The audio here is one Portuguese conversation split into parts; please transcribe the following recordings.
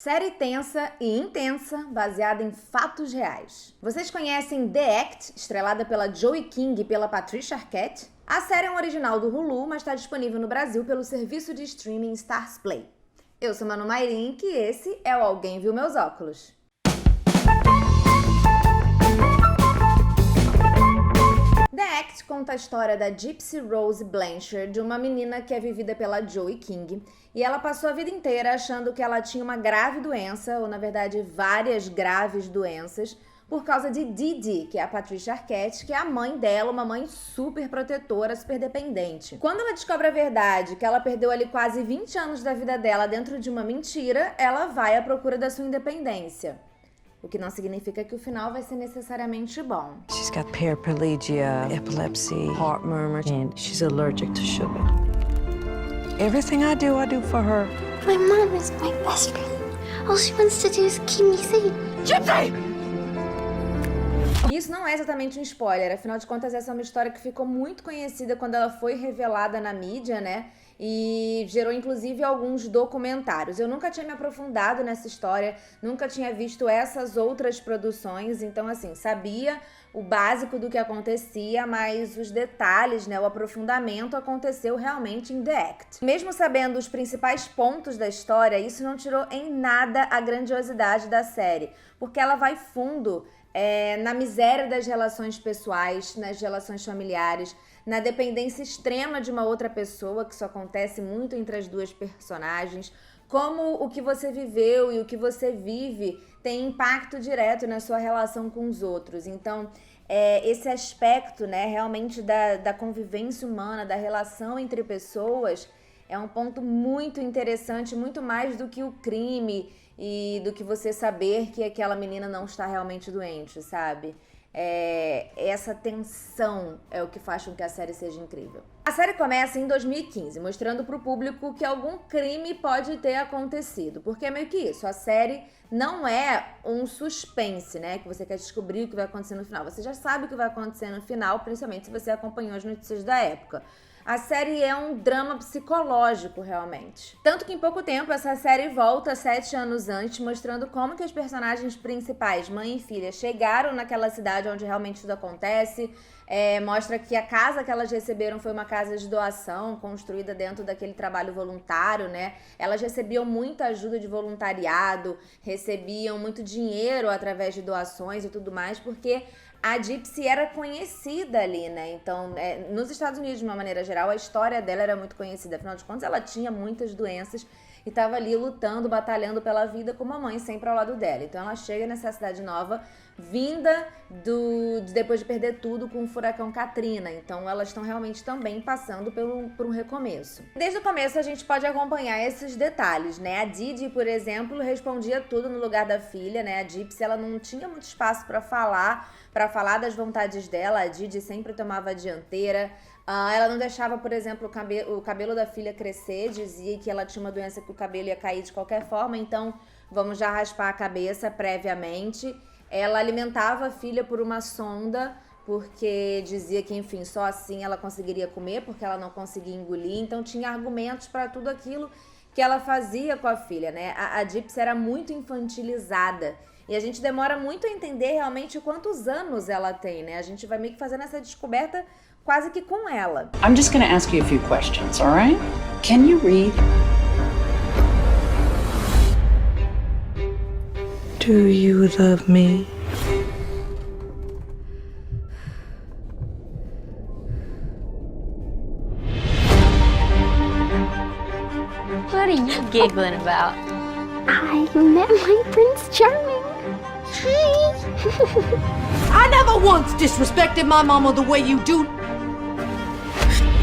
Série tensa e intensa, baseada em fatos reais. Vocês conhecem The Act, estrelada pela Joey King e pela Patricia Arquette? A série é um original do Hulu, mas está disponível no Brasil pelo serviço de streaming Stars Play. Eu sou Manu Mayrink e esse é o Alguém Viu Meus Óculos. The Act conta a história da Gypsy Rose Blanchard, uma menina que é vivida pela Joey King, e ela passou a vida inteira achando que ela tinha uma grave doença, ou na verdade várias graves doenças, por causa de Didi, que é a Patricia Arquette, que é a mãe dela, uma mãe super protetora, super dependente. Quando ela descobre a verdade, que ela perdeu ali quase 20 anos da vida dela dentro de uma mentira, ela vai à procura da sua independência. O que não significa que o final vai ser necessariamente bom. She's got paraplegia, epilepsy, heart murmur, and she's allergic to sugar. Everything I do for her. My mom is my best friend. All she wants to do is keep me safe. Gypsy! Isso não é exatamente um spoiler, afinal de contas essa é uma história que ficou muito conhecida quando ela foi revelada na mídia, né? E gerou inclusive alguns documentários. Eu nunca tinha me aprofundado nessa história, nunca tinha visto essas outras produções, então assim, sabia o básico do que acontecia, mas os detalhes, né, o aprofundamento aconteceu realmente em The Act. Mesmo sabendo os principais pontos da história, isso não tirou em nada a grandiosidade da série, porque ela vai fundo na miséria das relações pessoais, nas relações familiares, na dependência extrema de uma outra pessoa, que isso acontece muito entre as duas personagens, como o que você viveu e o que você vive tem impacto direto na sua relação com os outros. Então, esse aspecto, né, realmente da convivência humana, da relação entre pessoas, é um ponto muito interessante, muito mais do que o crime e do que você saber que aquela menina não está realmente doente, sabe? Essa tensão é o que faz com que a série seja incrível. A série começa em 2015, mostrando para o público que algum crime pode ter acontecido, porque é meio que isso, a série não é um suspense, né, que você quer descobrir o que vai acontecer no final. Você já sabe o que vai acontecer no final, principalmente se você acompanhou as notícias da época. A série é um drama psicológico, realmente. Tanto que em pouco tempo essa série volta 7 anos antes, mostrando como que os personagens principais, mãe e filha, chegaram naquela cidade onde realmente tudo acontece. Mostra que a casa que elas receberam foi uma casa de doação, construída dentro daquele trabalho voluntário, né? Elas recebiam muita ajuda de voluntariado, recebiam muito dinheiro através de doações e tudo mais, porque a Gypsy era conhecida ali, né? Então, nos Estados Unidos, de uma maneira geral, a história dela era muito conhecida. Afinal de contas, ela tinha muitas doenças e estava ali lutando, batalhando pela vida com uma mãe sempre ao lado dela. Então, ela chega nessa cidade nova, vinda depois de perder tudo com o furacão Katrina. Então, elas estão realmente também passando por um recomeço. Desde o começo, a gente pode acompanhar esses detalhes, né? A Didi, por exemplo, respondia tudo no lugar da filha, né? A Gypsy, ela não tinha muito espaço para falar das vontades dela. A Didi sempre tomava a dianteira. Ela não deixava, por exemplo, o cabelo da filha crescer, dizia que ela tinha uma doença que o cabelo ia cair de qualquer forma, então vamos já raspar a cabeça previamente. Ela alimentava a filha por uma sonda, porque dizia que, enfim, só assim ela conseguiria comer, porque ela não conseguia engolir, então tinha argumentos para tudo aquilo que ela fazia com a filha, né? A Gypsy era muito infantilizada. E a gente demora muito a entender realmente quantos anos ela tem, né? A gente vai meio que fazendo essa descoberta quase que com ela. I'm just gonna ask you a few questions, all right? Can you read? Do you love me? What are you giggling about? I met my Prince Charming. Hi. I never once disrespected my mama the way you do.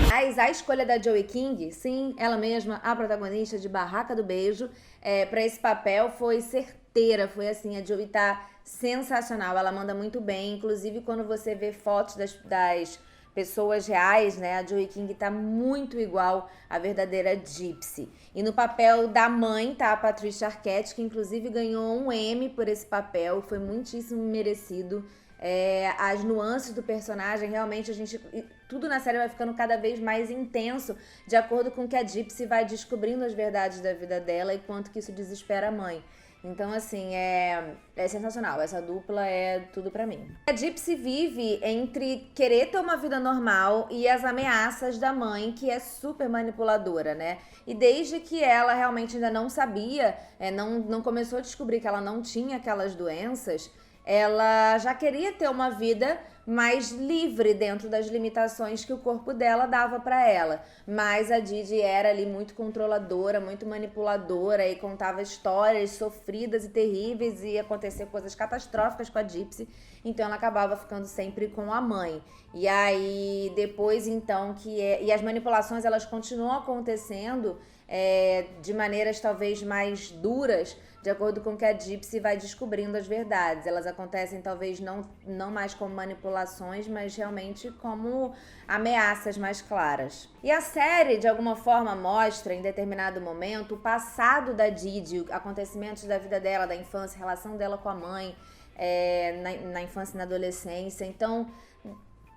Mas a escolha da Joey King, sim, ela mesma, a protagonista de Barraca do Beijo, para esse papel foi certeira, foi assim, a Joey tá sensacional, ela manda muito bem, inclusive quando você vê fotos das pessoas reais, né, a Joey King tá muito igual à verdadeira Gypsy. E no papel da mãe tá a Patricia Arquette, que inclusive ganhou um Emmy por esse papel, foi muitíssimo merecido. As nuances do personagem, realmente tudo na série vai ficando cada vez mais intenso de acordo com que a Gypsy vai descobrindo as verdades da vida dela e quanto que isso desespera a mãe. Então, assim, é sensacional. Essa dupla é tudo pra mim. A Gypsy vive entre querer ter uma vida normal e as ameaças da mãe, que é super manipuladora, né? E desde que ela realmente ainda não sabia, não começou a descobrir que ela não tinha aquelas doenças, ela já queria ter uma vida mais livre dentro das limitações que o corpo dela dava pra ela. Mas a Didi era ali muito controladora, muito manipuladora e contava histórias sofridas e terríveis e ia acontecer coisas catastróficas com a Gypsy. Então ela acabava ficando sempre com a mãe. E aí depois então e as manipulações elas continuam acontecendo de maneiras talvez mais duras, de acordo com que a Gypsy vai descobrindo as verdades. Elas acontecem talvez não mais como manipulações, mas realmente como ameaças mais claras. E a série, de alguma forma, mostra em determinado momento o passado da Didi, acontecimentos da vida dela, da infância, relação dela com a mãe, na infância e na adolescência. Então,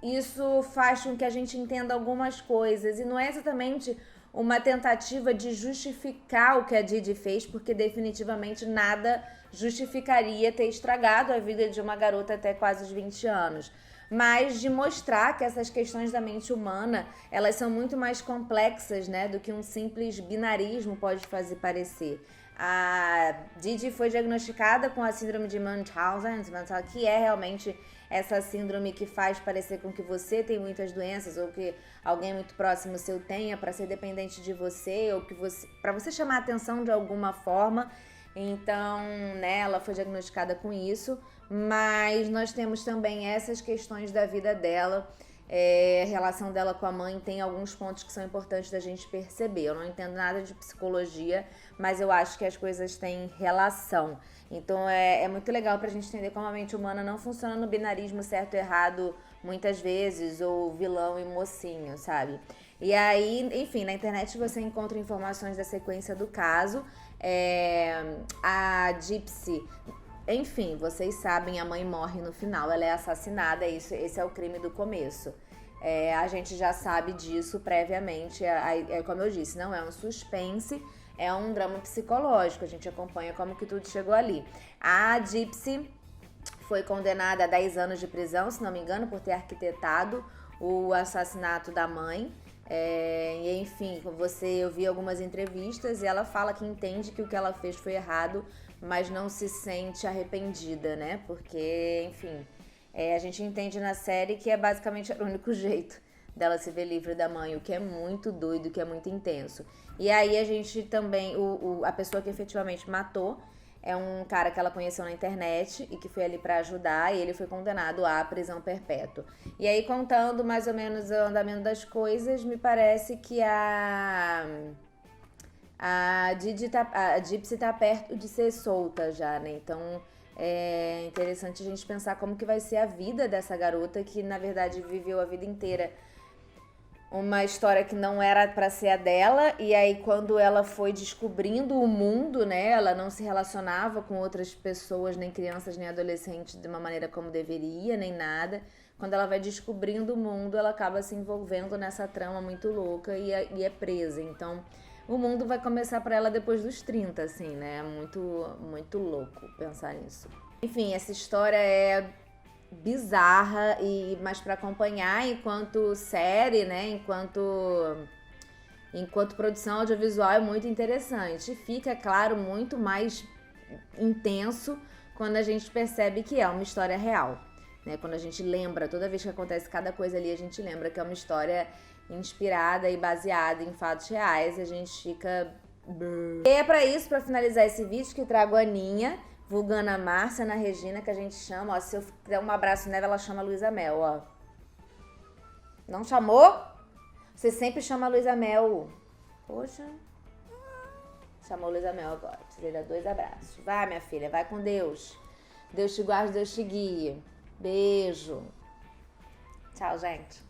isso faz com que a gente entenda algumas coisas. E não é exatamente uma tentativa de justificar o que a Didi fez, porque definitivamente nada justificaria ter estragado a vida de uma garota até quase os 20 anos. Mas de mostrar que essas questões da mente humana, elas são muito mais complexas, né, do que um simples binarismo pode fazer parecer. A Didi foi diagnosticada com a síndrome de Munchausen, que é realmente essa síndrome que faz parecer com que você tem muitas doenças ou que alguém muito próximo seu tenha para ser dependente de você ou que para você chamar a atenção de alguma forma. Então, né, ela foi diagnosticada com isso, mas nós temos também essas questões da vida dela. A relação dela com a mãe tem alguns pontos que são importantes da gente perceber. Eu não entendo nada de psicologia, mas eu acho que as coisas têm relação. Então é muito legal pra gente entender como a mente humana não funciona no binarismo certo e errado muitas vezes, ou vilão e mocinho, sabe? E aí, enfim, na internet você encontra informações da sequência do caso. A Gypsy, enfim, vocês sabem, a mãe morre no final, ela é assassinada, esse é o crime do começo. A gente já sabe disso previamente, como eu disse, não é um suspense, é um drama psicológico, a gente acompanha como que tudo chegou ali. A Gypsy foi condenada a 10 anos de prisão, se não me engano, por ter arquitetado o assassinato da mãe. E enfim, eu vi algumas entrevistas e ela fala que entende que o que ela fez foi errado, mas não se sente arrependida, né? Porque, enfim, a gente entende na série que é basicamente o único jeito dela se ver livre da mãe, o que é muito doido, o que é muito intenso. E aí a gente também, a pessoa que efetivamente matou é um cara que ela conheceu na internet e que foi ali pra ajudar, e ele foi condenado à prisão perpétua. E aí, contando mais ou menos o andamento das coisas, me parece que a Gypsy tá perto de ser solta já, né? Então é interessante a gente pensar como que vai ser a vida dessa garota que, na verdade, viveu a vida inteira uma história que não era pra ser a dela, e aí quando ela foi descobrindo o mundo, né, ela não se relacionava com outras pessoas, nem crianças, nem adolescentes de uma maneira como deveria, nem nada. Quando ela vai descobrindo o mundo, ela acaba se envolvendo nessa trama muito louca e é presa. Então, o mundo vai começar pra ela depois dos 30, assim, né, muito, muito louco pensar nisso. Enfim, essa história é bizarra, mas para acompanhar enquanto série, né, enquanto produção audiovisual é muito interessante. Fica, claro, muito mais intenso quando a gente percebe que é uma história real, né? Quando a gente lembra, toda vez que acontece cada coisa ali, a gente lembra que é uma história inspirada e baseada em fatos reais, a gente fica... E é pra isso, pra finalizar esse vídeo, que trago a Aninha, vulgando a Márcia, Ana Regina, que a gente chama, ó, se eu der um abraço nela, ela chama Luísa Mel, ó. Não chamou? Você sempre chama Luísa Mel. Poxa. Chamou Luísa Mel agora. Você dá 2 abraços. Vai, minha filha, vai com Deus. Deus te guarde, Deus te guie. Beijo. Tchau, gente.